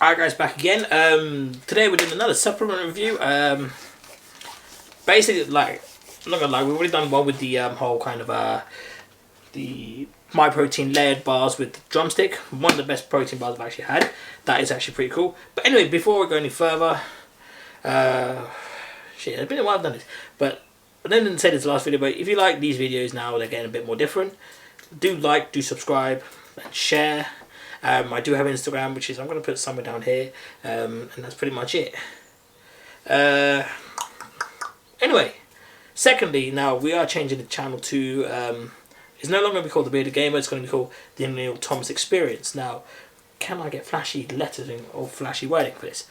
Alright guys, back again. Today we're doing another supplement review. Basically, like, I'm not gonna lie, we've already done one with the whole kind of the My Protein layered bars with the drumstick. One of the best protein bars I've actually had. That is actually pretty cool. But anyway, before we go any further, shit, it's been a while I've done this. But I didn't say this last video, but if you like these videos now, they're getting a bit more different. Do like, do subscribe, and share. I do have Instagram, which is, I'm going to put somewhere down here, and that's pretty much it. Anyway, secondly, now we are changing the channel to, it's no longer going to be called The Bearded Gamer, it's going to be called The Neil Thomas Experience. Now, can I get flashy lettering or flashy wording for this?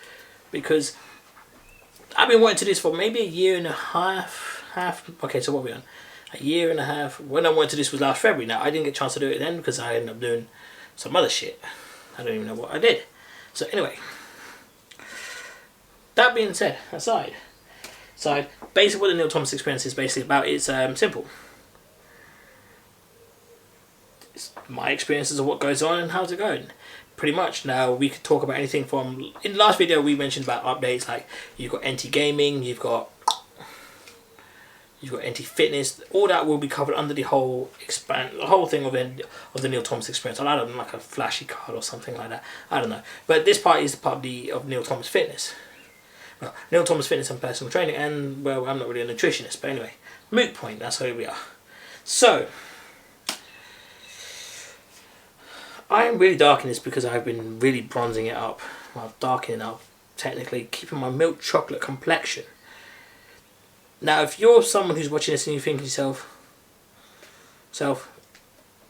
Because I've been wanting to do this for maybe a year and a half, okay, so what are we on? A year and a half. When I wanted to do this was last February. Now, I didn't get a chance to do it then because I ended up doing some other shit. I don't even know what I did. So anyway, that being said, aside, basically what the Neil Thomas Experience is basically about is simple. It's my experiences of what goes on and how's it going. Pretty much. Now we could talk about anything from, in the last video we mentioned about updates, like you've got NT Gaming, you've got NT Fitness, all that will be covered under the whole thing of the Neil Thomas Experience. I'll add on like a flashy card or something like that. I don't know. But this part is the part of Neil Thomas Fitness. Well, Neil Thomas Fitness and personal training, and well, I'm not really a nutritionist, but anyway, moot point. That's who we are. So I am really dark in this because I've been really bronzing it up. Well, darkening up, technically, keeping my milk chocolate complexion. Now, if you're someone who's watching this and you think to yourself,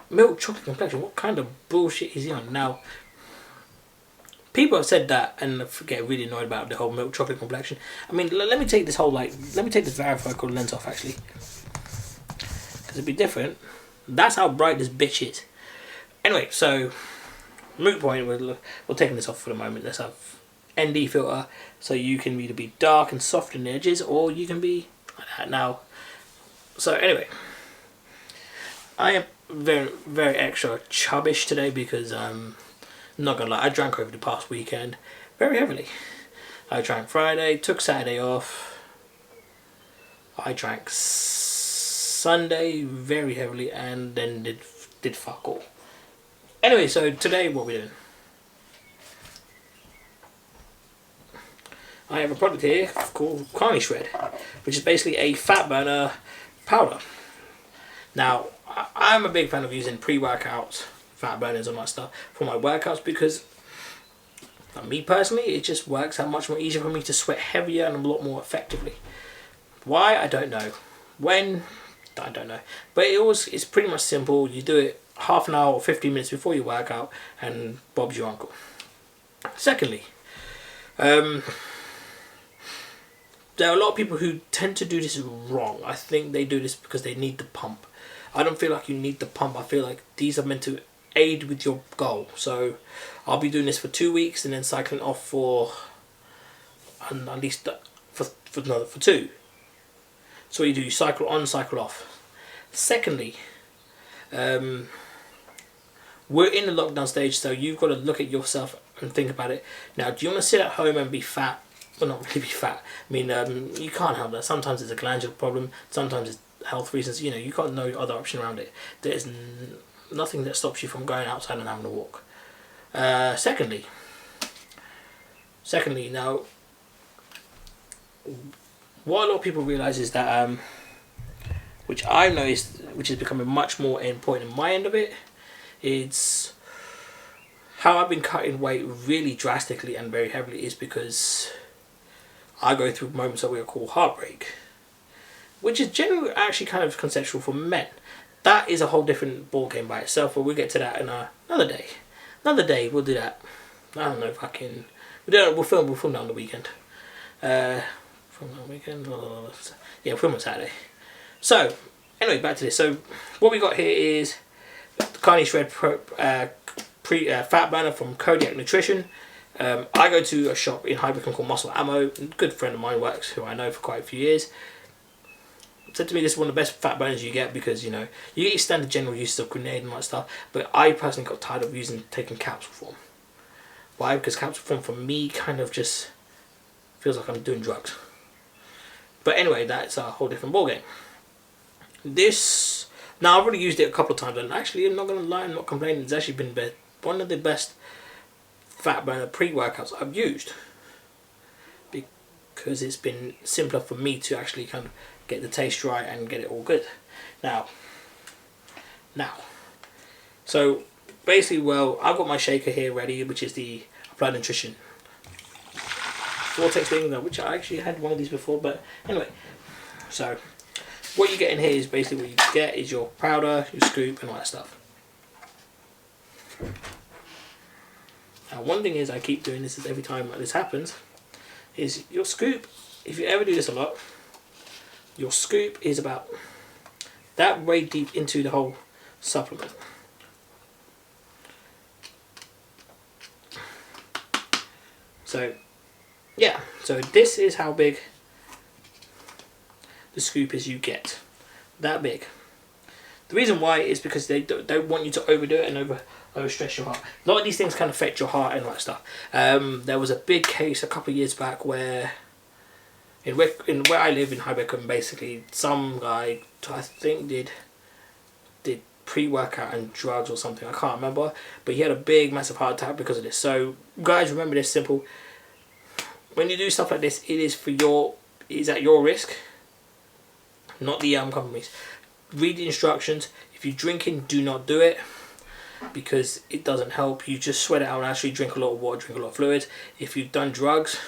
milk chocolate complexion, what kind of bullshit is he on? Now, people have said that and I get really annoyed about the whole milk chocolate complexion. I mean, let me take this whole, let me take this varifocal lens off, actually. Because it'd be different. That's how bright this bitch is. Anyway, so, moot point, we're taking this off for the moment. Let's have ND filter, so you can either be dark and soft in the edges, or you can be like that now. So anyway, I am very, very extra chubbish today because I'm not gonna lie, I drank over the past weekend very heavily. I drank Friday, took Saturday off. I drank Sunday very heavily, and then did fuck all. Anyway, so today what we're doing, I have a product here called Carnishred, which is basically a fat burner powder. Now, I'm a big fan of using pre-workout fat burners and that stuff for my workouts because, me personally, it just works out much more easier for me to sweat heavier and a lot more effectively. Why? I don't know. When? I don't know. But it's pretty much simple. You do it half an hour or 15 minutes before your workout and Bob's your uncle. Secondly, there are a lot of people who tend to do this wrong. I think they do this because they need the pump. I don't feel like you need the pump. I feel like these are meant to aid with your goal. So I'll be doing this for 2 weeks and then cycling off for at least for 2. So what you do, you cycle on, cycle off. Secondly, we're in the lockdown stage, so you've got to look at yourself and think about it. Now, do you want to sit at home and be fat? Well, not really be fat. I mean, you can't help that. Sometimes it's a glandular problem. Sometimes it's health reasons. You know, you got no other option around it. There's nothing that stops you from going outside and having a walk. Secondly, now, what a lot of people realise is that, which I've noticed, which is becoming much more important in my end of it, it's how I've been cutting weight really drastically and very heavily is because I go through moments that we call heartbreak, which is generally actually kind of conceptual for men. That is a whole different ball game by itself, but we'll get to that in another day. Another day we'll do that. I don't know if I can. We'll film that on the weekend. Film on the weekend. Yeah, we'll film on Saturday. So anyway, back to this. So what we got here is the Carnishred Fat Burner from Kodiak Nutrition. I go to a shop in Hypercon called Muscle Ammo. A good friend of mine works, who I know for quite a few years. Said to me this is one of the best fat burners you get because, you know, you get your standard general use of grenade and all that stuff, but I personally got tired of taking capsule form. Why? Because capsule form for me kind of just feels like I'm doing drugs. But anyway, that's a whole different ballgame. This, now I've already used it a couple of times, and actually I'm not going to lie, I'm not complaining. It's actually been one of the best fat burner pre-workouts I've used, because it's been simpler for me to actually kind of get the taste right and get it all good. Now, so basically, well, I've got my shaker here ready, which is the Applied Nutrition Vortex thing, which I actually had one of these before, but anyway. So what you get in here is basically, what you get is your powder, your scoop, and all that stuff. Now, one thing is, I keep doing this is every time this happens, is your scoop, if you ever do this a lot, your scoop is about that way deep into the whole supplement. So yeah, so this is how big the scoop is you get. That big. The reason why is because they don't want you to overdo it and overstress your heart. A lot of these things can affect your heart and all that stuff. There was a big case a couple of years back where in where I live in High Wycombe, basically some guy, I think did pre-workout and drugs or something, I can't remember, but he had a big massive heart attack because of this. So guys, remember this simple: when you do stuff like this, it is at your risk, not the companies. Read the instructions. If you're drinking, do not do it, because it doesn't help. You just sweat it out and actually drink a lot of water, drink a lot of fluids. If you've done drugs,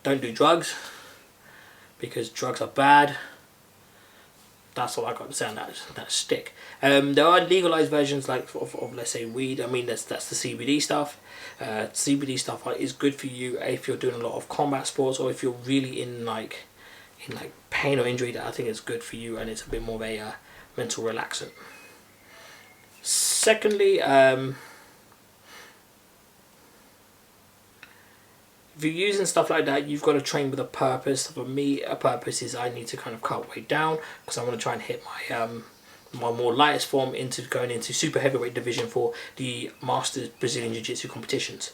don't do drugs, because drugs are bad. That's all I got to say on that stick. There are legalized versions like of let's say weed. I mean, that's the CBD stuff. CBD stuff is good for you if you're doing a lot of combat sports, or if you're really in like pain or injury. That I think is good for you, and it's a bit more of a mental relaxant. Secondly, if you're using stuff like that, you've got to train with a purpose. For me, a purpose is I need to kind of cut weight down, because I want to try and hit my more lightest form into going into super heavyweight division for the Masters Brazilian Jiu-Jitsu competitions.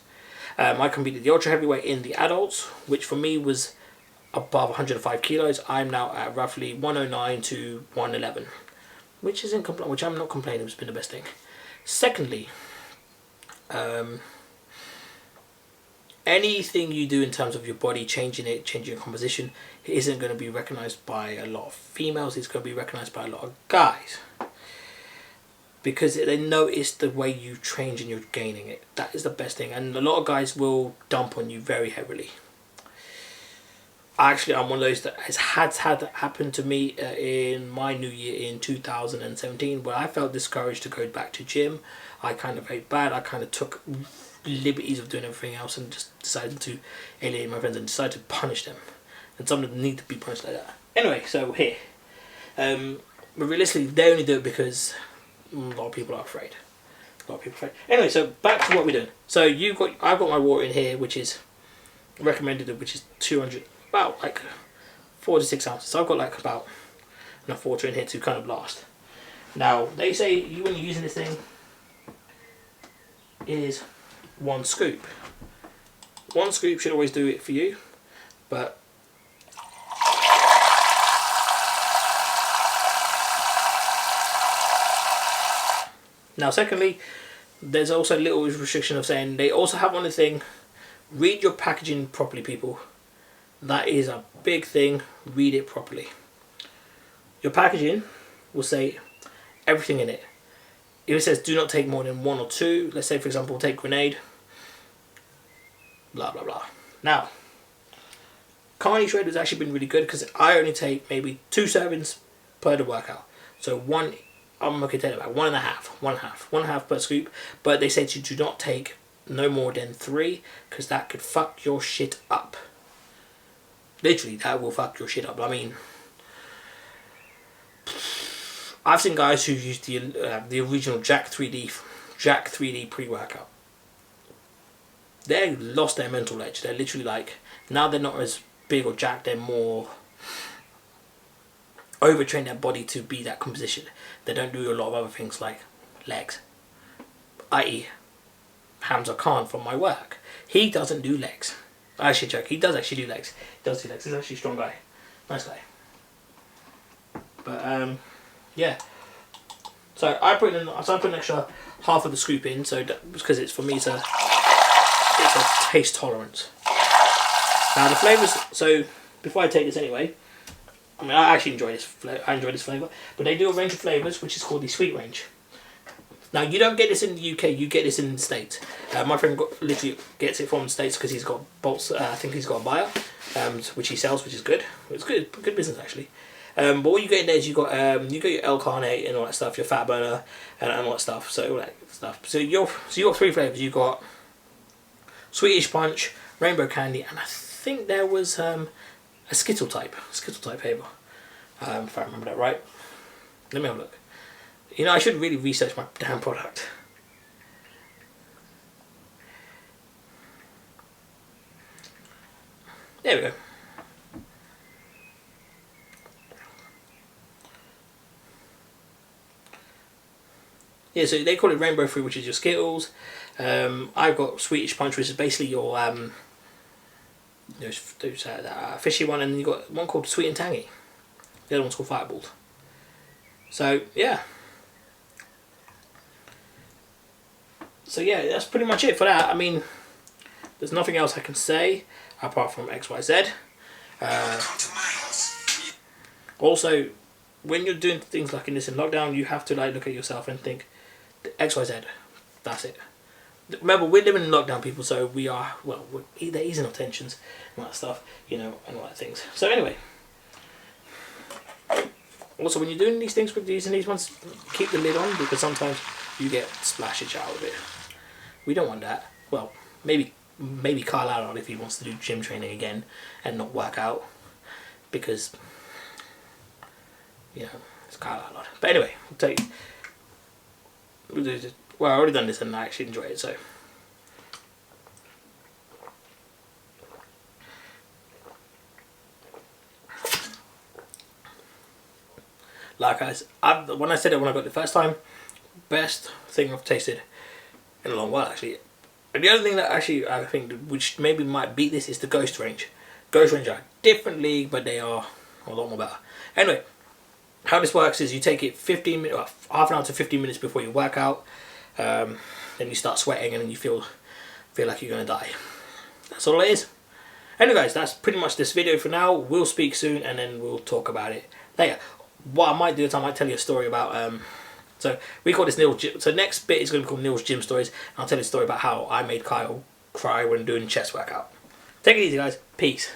I competed the ultra heavyweight in the adults, which for me was above 105 kilos. I'm now at roughly 109 to 111, which I'm not complaining. It's been the best thing. Secondly, anything you do in terms of your body, changing your composition, it isn't going to be recognized by a lot of females. It's going to be recognized by a lot of guys, because they notice the way you change and you're gaining it. That is the best thing, and a lot of guys will dump on you very heavily. Actually, I'm one of those that has had that happen to me in my new year in 2017, where I felt discouraged to go back to gym. I kind of ate bad. I kind of took liberties of doing everything else and just decided to alienate my friends and decided to punish them. And some of them need to be punished like that. Anyway, so here. But realistically, they only do it because a lot of people are afraid. Anyway, so back to what we're doing. So I've got my water in here, which is recommended, which is 200, about like 4 to 6 ounces. So I've got like about enough water in here to kind of last. Now, they say when you're using this thing, is 1 scoop. 1 scoop should always do it for you, but now secondly, there's also a little restriction of saying they also have on the thing, read your packaging properly, people. That is a big thing. Read it properly. Your packaging will say everything in it. If it says do not take more than 1 or 2, let's say for example take grenade, blah blah blah. Now, Carnishred has actually been really good, because I only take maybe 2 servings per the workout. So I'm okay to take about 1.5 per scoop. But they say to do not take no more than 3, because that could fuck your shit up. Literally, that will fuck your shit up. I mean, I've seen guys who used the original Jack 3D pre-workout. They lost their mental edge. They're literally like, now they're not as big or jacked. They're more overtrain their body to be that composition. They don't do a lot of other things like legs, i.e. Hamza Khan from my work. He doesn't do legs. I actually joke. He does actually do legs. He does do legs. He's actually a strong guy. Nice guy. But yeah. So I put in an extra half of the scoop in, so because it's for me to it's a taste tolerance. Now the flavors. So before I take this anyway, I mean I actually enjoy this. I enjoy this flavor, but they do a range of flavors which is called the sweet range. Now you don't get this in the UK. You get this in the States. My friend literally gets it from the States because he's got bolts. I think he's got a buyer, which he sells, which is good. It's good business actually. But what you get in there is you got your L-carnate and all that stuff, your fat burner and all that stuff. So all that stuff. So you got three flavors. You got Swedish Punch, Rainbow Candy, and I think there was a Skittle type flavor. If I remember that right. Let me have a look. You know, I should really research my damn product. There we go. Yeah, so they call it Rainbow Fruit, which is your Skittles. I've got Swedish Punch, which is basically your those fishy one, and then you got one called Sweet and Tangy. The other one's called Fireball. So yeah. So yeah, that's pretty much it for that. I mean, there's nothing else I can say apart from XYZ. Also, when you're doing things like in this in lockdown, you have to like look at yourself and think, XYZ, that's it. Remember, we're living in lockdown, people, so we are, well, they're easing our tensions and all that stuff, you know, and all that things. So anyway, also when you're doing these things with using these ones, keep the lid on because sometimes you get splashage out of it. We don't want that. Well, maybe Kyle out if he wants to do gym training again and not work out because, you know, it's Kyle out. But anyway, well, I've already done this and I actually enjoy it, so. Like when I said it when I got it the first time, best thing I've tasted in a long while actually. And the other thing that actually I think which maybe might beat this is the Ghost range. Ghost range are a different league, but they are a lot more better. Anyway, how this works is you take it 15 minutes, half an hour to 15 minutes before you work out. Then you start sweating and then you feel like you're gonna die. That's all it is. Anyway guys, that's pretty much this video for now. We'll speak soon and then we'll talk about it later. What I might do is I might tell you a story about so we call this Neil's Gym. So next bit is going to be called Neil's Gym Stories. And I'll tell you a story about how I made Kyle cry when doing chest workout. Take it easy guys. Peace.